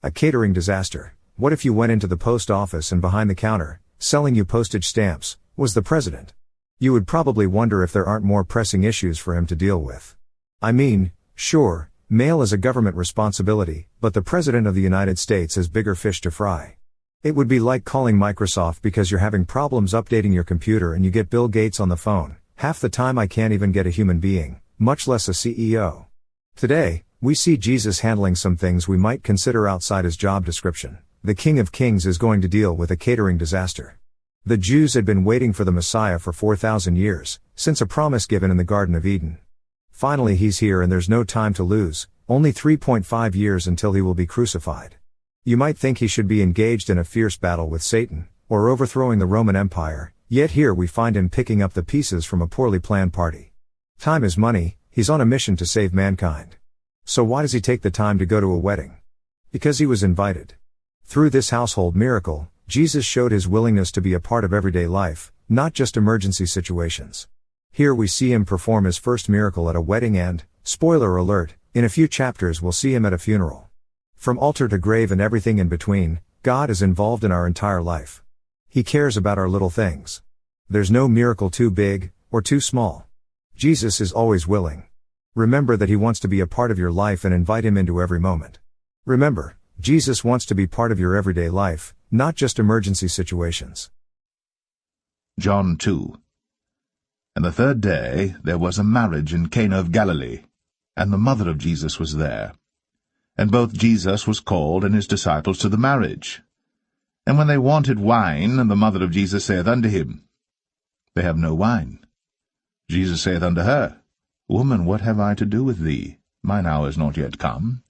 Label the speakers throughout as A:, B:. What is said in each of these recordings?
A: A catering disaster. What if you went into the post office and behind the counter, selling you postage stamps, was the president? You would probably wonder if there aren't more pressing issues for him to deal with. I mean, sure, mail is a government responsibility, but the President of the United States has bigger fish to fry. It would be like calling Microsoft because you're having problems updating your computer and you get Bill Gates on the phone. Half the time I can't even get a human being, much less a CEO. Today, we see Jesus handling some things we might consider outside his job description. The King of Kings is going to deal with a catering disaster. The Jews had been waiting for the Messiah for 4,000 years, since a promise given in the Garden of Eden. Finally he's here and there's no time to lose, only 3.5 years until he will be crucified. You might think he should be engaged in a fierce battle with Satan, or overthrowing the Roman Empire, yet here we find him picking up the pieces from a poorly planned party. Time is money, he's on a mission to save mankind. So why does he take the time to go to a wedding? Because he was invited. Through this household miracle, Jesus showed his willingness to be a part of everyday life, not just emergency situations. Here we see him perform his first miracle at a wedding and, spoiler alert, in a few chapters we'll see him at a funeral. From altar to grave and everything in between, God is involved in our entire life. He cares about our little things. There's no miracle too big, or too small. Jesus is always willing. Remember that he wants to be a part of your life and invite him into every moment. Remember, Jesus wants to be part of your everyday life, not just emergency situations.
B: John 2. And the third day there was a marriage in Cana of Galilee, and the mother of Jesus was there. And both Jesus was called and his disciples to the marriage. And when they wanted wine, the mother of Jesus saith unto him, They have no wine. Jesus saith unto her, Woman, what have I to do with thee? Mine hour is not yet come.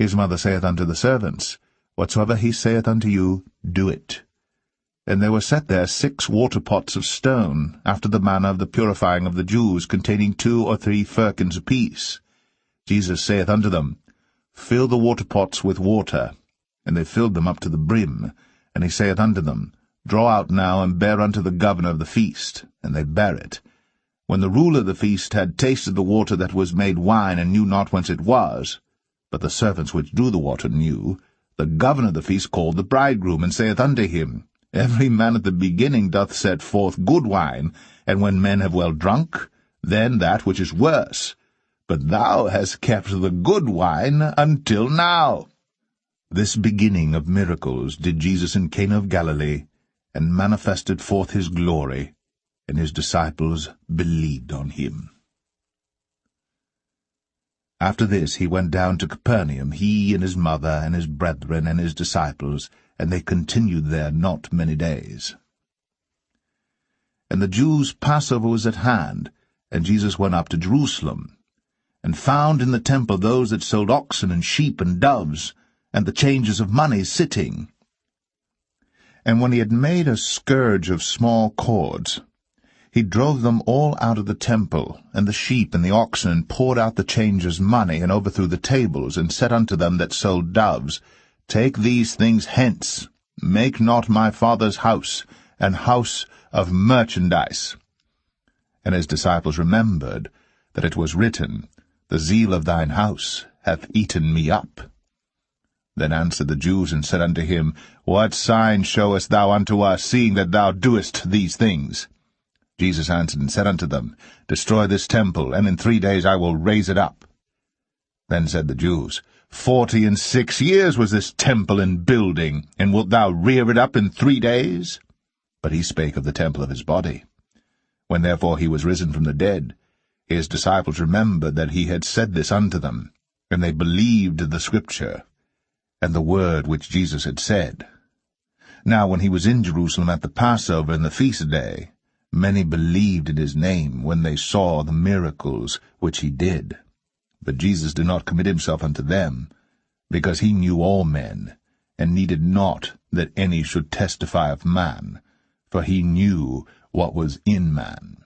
B: His mother saith unto the servants, Whatsoever he saith unto you, do it. And there were set there 6 waterpots of stone, after the manner of the purifying of the Jews, containing 2 or 3 firkins apiece. Jesus saith unto them, Fill the waterpots with water. And they filled them up to the brim. And he saith unto them, Draw out now, and bear unto the governor of the feast. And they bare it. When the ruler of the feast had tasted the water that was made wine, and knew not whence it was, but the servants which drew the water knew, the governor of the feast called the bridegroom, and saith unto him, Every man at the beginning doth set forth good wine, and when men have well drunk, then that which is worse. But thou hast kept the good wine until now. This beginning of miracles did Jesus in Cana of Galilee, and manifested forth his glory, and his disciples believed on him. After this he went down to Capernaum, he and his mother and his brethren and his disciples, and they continued there not many days. And the Jews' Passover was at hand, and Jesus went up to Jerusalem, and found in the temple those that sold oxen and sheep and doves, and the changers of money sitting. And when he had made a scourge of small cords, he drove them all out of the temple, and the sheep and the oxen, and poured out the changers' money, and overthrew the tables, and said unto them that sold doves, Take these things hence, make not my Father's house an house of merchandise. And his disciples remembered that it was written, The zeal of thine house hath eaten me up. Then answered the Jews, and said unto him, What sign showest thou unto us, seeing that thou doest these things? Jesus answered and said unto them, Destroy this temple, and in 3 days I will raise it up. Then said the Jews, 46 years was this temple in building, and wilt thou rear it up in 3 days? But he spake of the temple of his body. When therefore he was risen from the dead, his disciples remembered that he had said this unto them, and they believed the Scripture, and the word which Jesus had said. Now when he was in Jerusalem at the Passover and the feast day, many believed in his name when they saw the miracles which he did. But Jesus did not commit himself unto them, because he knew all men, and needed not that any should testify of man, for he knew what was in man.